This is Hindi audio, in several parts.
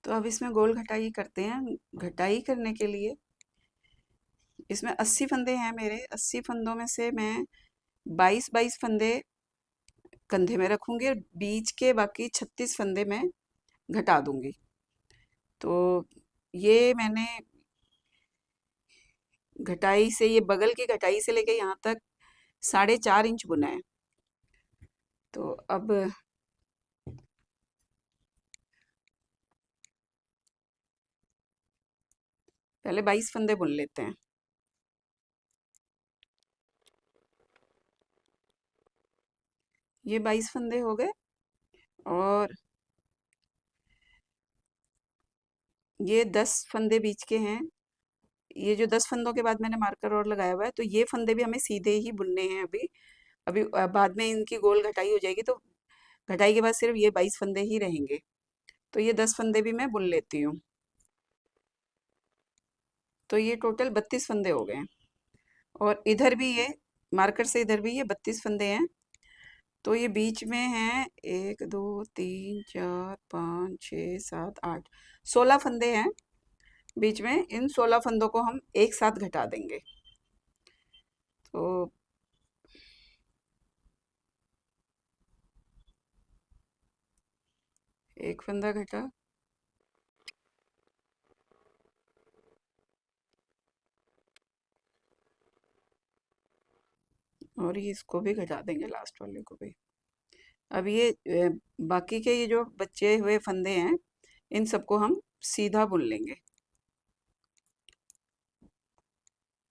तो अब इसमें गोल घटाई करते हैं। घटाई करने के लिए इसमें 80 फंदे हैं मेरे। 80 फंदों में से मैं 22 फंदे कंधे में रखूंगी और बीच के बाकी 36 फंदे मैं घटा दूंगी। तो ये मैंने घटाई से, ये बगल की घटाई से लेके यहाँ तक 4.5 इंच बुना है। तो अब पहले 22 फंदे बुन लेते हैं। ये 22 फंदे हो गए और ये 10 फंदे बीच के हैं। ये जो 10 फंदों के बाद मैंने मार्कर और लगाया हुआ है, तो ये फंदे भी हमें सीधे ही बुनने हैं अभी। अभी बाद में इनकी गोल घटाई हो जाएगी, तो घटाई के बाद सिर्फ ये 22 फंदे ही रहेंगे। तो ये 10 फंदे भी मैं बुन लेती हूँ। तो ये टोटल 32 फंदे हो गए हैं। और इधर भी ये मार्कर से इधर भी ये 32 फंदे हैं। तो ये बीच में है 1 2 3 4 5 6 7 8 16 फंदे हैं बीच में। इन 16 फंदों को हम एक साथ घटा देंगे। तो एक फंदा घटा, और ये इसको भी घटा देंगे, लास्ट वाले को भी। अब ये बाकी के ये जो बचे हुए फंदे हैं, इन सबको हम सीधा बुन लेंगे।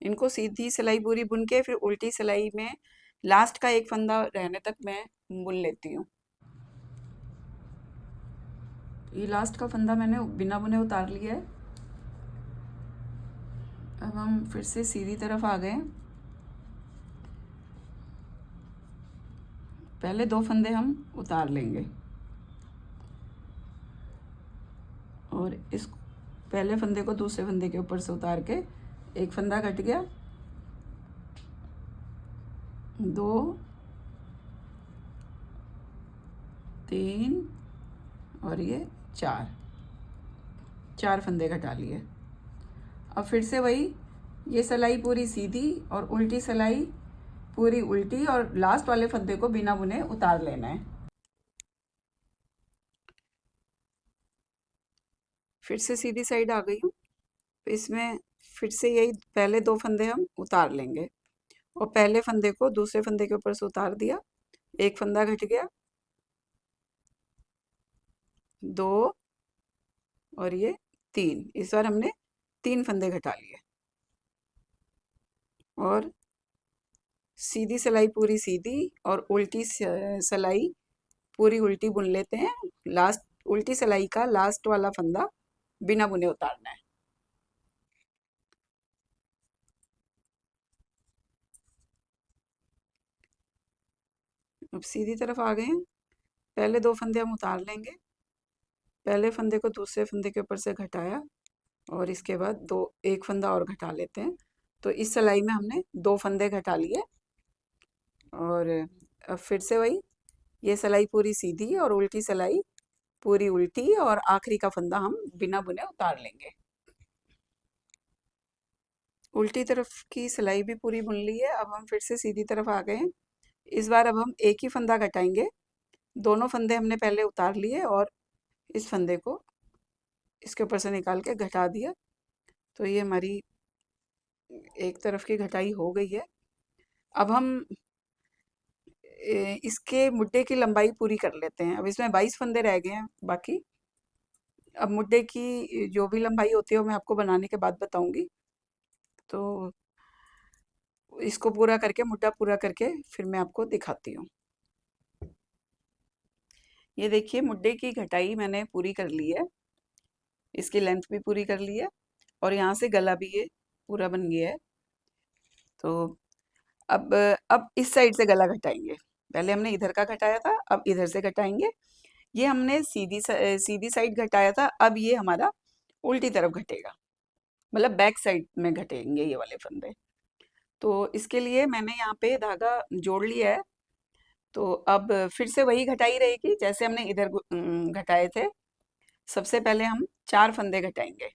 इनको सीधी सिलाई पूरी बुन के फिर उल्टी सिलाई में लास्ट का एक फंदा रहने तक मैं बुन लेती हूँ। ये लास्ट का फंदा मैंने बिना बुने उतार लिया है। अब हम फिर से सीधी तरफ आ गए। पहले 2 फंदे हम उतार लेंगे और इस पहले फंदे को दूसरे फंदे के ऊपर से उतार के, एक फंदा कट गया, 2 3 और ये 4 फंदे घटा लिए। अब फिर से वही, ये सिलाई पूरी सीधी और उल्टी सिलाई पूरी उल्टी, और लास्ट वाले फंदे को बिना बुने उतार लेना है। फिर से सीधी साइड आ गई हूँ। तो इसमें फिर से यही पहले 2 फंदे हम उतार लेंगे और पहले फंदे को दूसरे फंदे के ऊपर से उतार दिया, एक फंदा घट गया, 2 और ये 3। इस बार हमने 3 फंदे घटा लिए और सीधी सिलाई पूरी सीधी और उल्टी सिलाई पूरी उल्टी बुन लेते हैं। लास्ट उल्टी सिलाई का लास्ट वाला फंदा बिना बुने उतारना है। अब सीधी तरफ आ गए हैं। पहले 2 फंदे हम उतार लेंगे, पहले फंदे को दूसरे फंदे के ऊपर से घटाया और इसके बाद एक फंदा और घटा लेते हैं। तो इस सिलाई में हमने 2 फंदे घटा लिए और अब फिर से वही, ये सिलाई पूरी सीधी और उल्टी सिलाई पूरी उल्टी, और आखिरी का फंदा हम बिना बुने उतार लेंगे। उल्टी तरफ की सिलाई भी पूरी बुन ली है। अब हम फिर से सीधी तरफ आ गए हैं। इस बार अब हम एक ही फंदा घटाएंगे। दोनों फंदे हमने पहले उतार लिए और इस फंदे को इसके ऊपर से निकाल के घटा दिया। तो ये हमारी एक तरफ की घटाई हो गई है। अब हम इसके मुड्डे की लंबाई पूरी कर लेते हैं। अब इसमें 22 फंदे रह गए हैं बाकी। अब मुड्डे की जो भी लंबाई होती है वो मैं आपको बनाने के बाद बताऊंगी। तो इसको पूरा करके, मुड्डा पूरा करके फिर मैं आपको दिखाती हूँ। ये देखिए, मुड्डे की घटाई मैंने पूरी कर ली है, इसकी लेंथ भी पूरी कर ली है और यहाँ से गला भी ये पूरा बन गया है। तो अब इस साइड से गला घटाएंगे। पहले हमने इधर का घटाया था, अब इधर से घटाएंगे। ये हमने सीधी साइड घटाया था, अब ये हमारा उल्टी तरफ घटेगा, मतलब बैक साइड में घटेंगे ये वाले फंदे। तो इसके लिए मैंने यहाँ पे धागा जोड़ लिया है। तो अब फिर से वही घटाई रहेगी जैसे हमने इधर घटाए थे। सबसे पहले हम 4 फंदे घटाएंगे।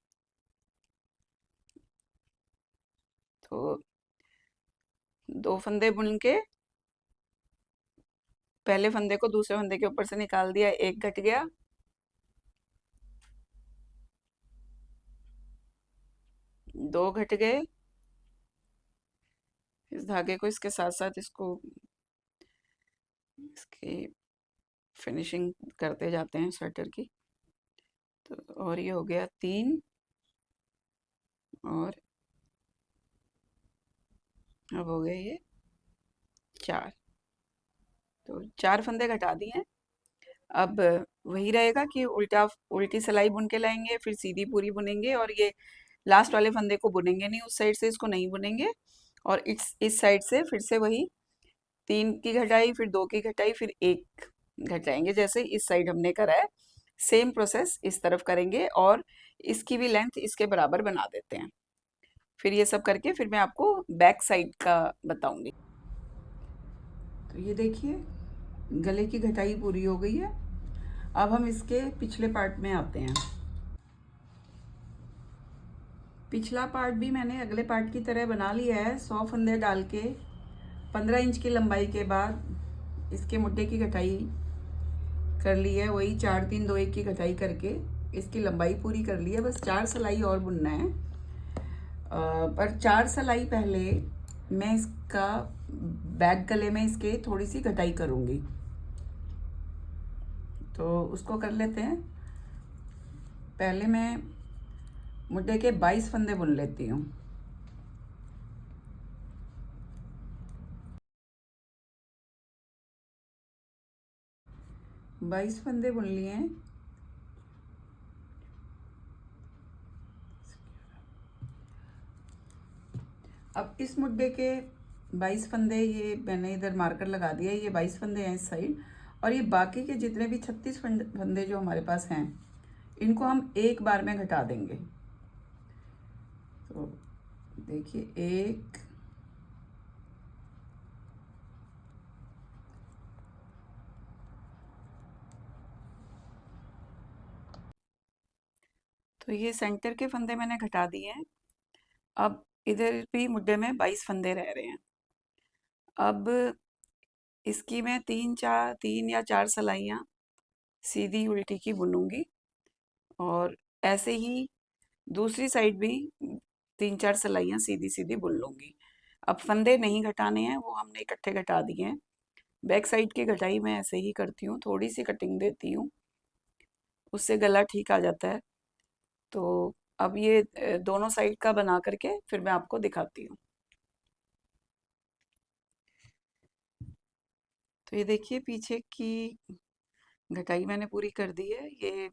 तो 2 फंदे बुन के पहले फंदे को दूसरे फंदे के ऊपर से निकाल दिया, एक घट गया, दो घट गए। इस धागे को इसके साथ साथ इसको इसकी फिनिशिंग करते जाते हैं स्वेटर की। तो और ये हो गया 3, और अब हो गए ये 4। तो 4 फंदे घटा दिए हैं। अब वही रहेगा कि उल्टी सिलाई बुन के लाएंगे, फिर सीधी पूरी बुनेंगे, और ये लास्ट वाले फंदे को बुनेंगे नहीं, उस साइड से इसको नहीं बुनेंगे, और इस साइड से फिर से वही 3 की घटाई, फिर 2 की घटाई, फिर 1 घटाएंगे, जैसे इस साइड हमने करा है। सेम प्रोसेस इस तरफ करेंगे, और इसकी भी लेंथ इसके बराबर बना देते हैं। फिर ये सब करके फिर मैं आपको बैक साइड का बताऊंगी। तो ये देखिए, गले की घटाई पूरी हो गई है। अब हम इसके पिछले पार्ट में आते हैं। पिछला पार्ट भी मैंने अगले पार्ट की तरह बना लिया है। 100 फंदे डाल के 15 इंच की लंबाई के बाद इसके मुड्ढे की घटाई कर ली है, वही 4 3 2 1 की घटाई करके इसकी लंबाई पूरी कर ली है। बस 4 सिलाई और बुनना है। पर 4 सिलाई पहले मैं इसका बैक गले में इसके थोड़ी सी घटाई करूँगी, तो उसको कर लेते हैं। पहले मैं मुड्ढे के 22 फंदे बुन लेती हूँ। बाईस फंदे बुन लिए हैं। अब इस मुड्ढे के 22 फंदे, ये मैंने इधर मार्कर लगा दिया है, ये 22 फंदे हैं इस साइड, और ये बाकी के जितने भी 36 फंदे जो हमारे पास हैं, इनको हम एक बार में घटा देंगे। तो देखिए, 1, तो ये सेंटर के फंदे मैंने घटा दिए हैं। अब इधर भी मुड्ढे में 22 फंदे रह रहे हैं। अब इसकी मैं 3 या 4 सिलाइयाँ सीधी उल्टी की बुनूंगी, और ऐसे ही दूसरी साइड भी 3 4 सिलाइयाँ सीधी सीधी बुन लूंगी। अब फंदे नहीं घटाने हैं, वो हमने इकट्ठे घटा दिए हैं। बैक साइड की घटाई मैं ऐसे ही करती हूँ, थोड़ी सी कटिंग देती हूँ, उससे गला ठीक आ जाता है। तो अब ये दोनों साइड का बना करके फिर मैं आपको दिखाती हूँ। तो ये देखिए, पीछे की घटाई मैंने पूरी कर दी है। ये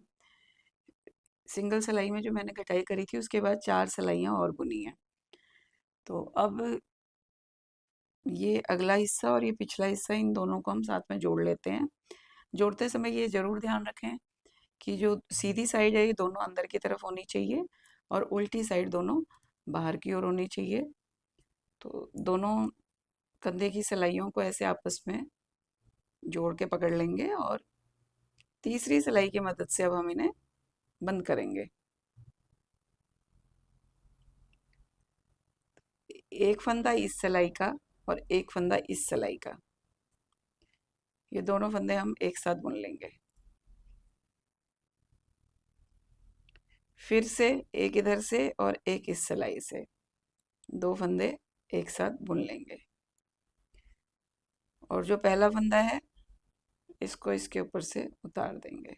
सिंगल सिलाई में जो मैंने घटाई करी थी, उसके बाद 4 सिलाइयाँ और बुनी है। तो अब ये अगला हिस्सा और ये पिछला हिस्सा, इन दोनों को हम साथ में जोड़ लेते हैं। जोड़ते समय ये जरूर ध्यान रखें कि जो सीधी साइड है ये दोनों अंदर की तरफ होनी चाहिए, और उल्टी साइड दोनों बाहर की ओर होनी चाहिए। तो दोनों कंधे की सिलाइयों को ऐसे आपस में जोड़ के पकड़ लेंगे, और तीसरी सिलाई की मदद से अब हम इन्हें बंद करेंगे। एक फंदा इस सिलाई का और एक फंदा इस सिलाई का, ये दोनों फंदे हम एक साथ बुन लेंगे। फिर से एक इधर से और एक इस सिलाई से, 2 फंदे एक साथ बुन लेंगे, और जो पहला फंदा है इसको इसके ऊपर से उतार देंगे।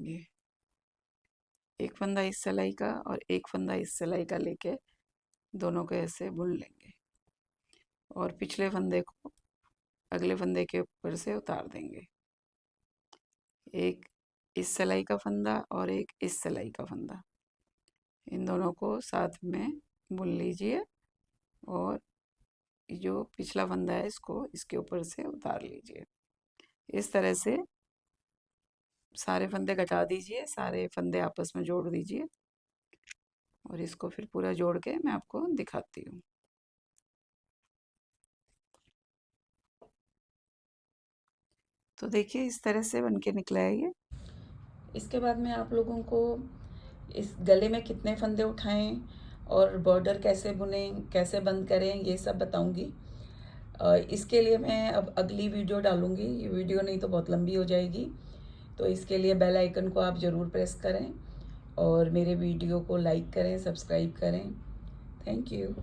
ये एक फंदा इस सिलाई का और एक फंदा इस सिलाई का लेके दोनों को ऐसे बुन लेंगे, और पिछले फंदे को अगले फंदे के ऊपर से उतार देंगे। एक इस सिलाई का फंदा और एक इस सिलाई का फंदा, इन दोनों को साथ में बुन लीजिए, और जो पिछला फंदा है इसको इसके ऊपर से उतार लीजिए। इस तरह से सारे फंदे घटा दीजिए, सारे फंदे आपस में जोड़ दीजिए, और इसको फिर पूरा जोड़ के मैं आपको दिखाती हूँ। तो देखिए इस तरह से बन के निकला है ये। इसके बाद मैं आप लोगों को इस गले में कितने फंदे उठाएं और बॉर्डर कैसे बुनें, कैसे बंद करें, ये सब बताऊंगी। इसके लिए मैं अब अगली वीडियो डालूंगी, ये वीडियो नहीं तो बहुत लंबी हो जाएगी। तो इसके लिए बेल आइकन को आप ज़रूर प्रेस करें और मेरे वीडियो को लाइक करें, सब्सक्राइब करें। Thank you.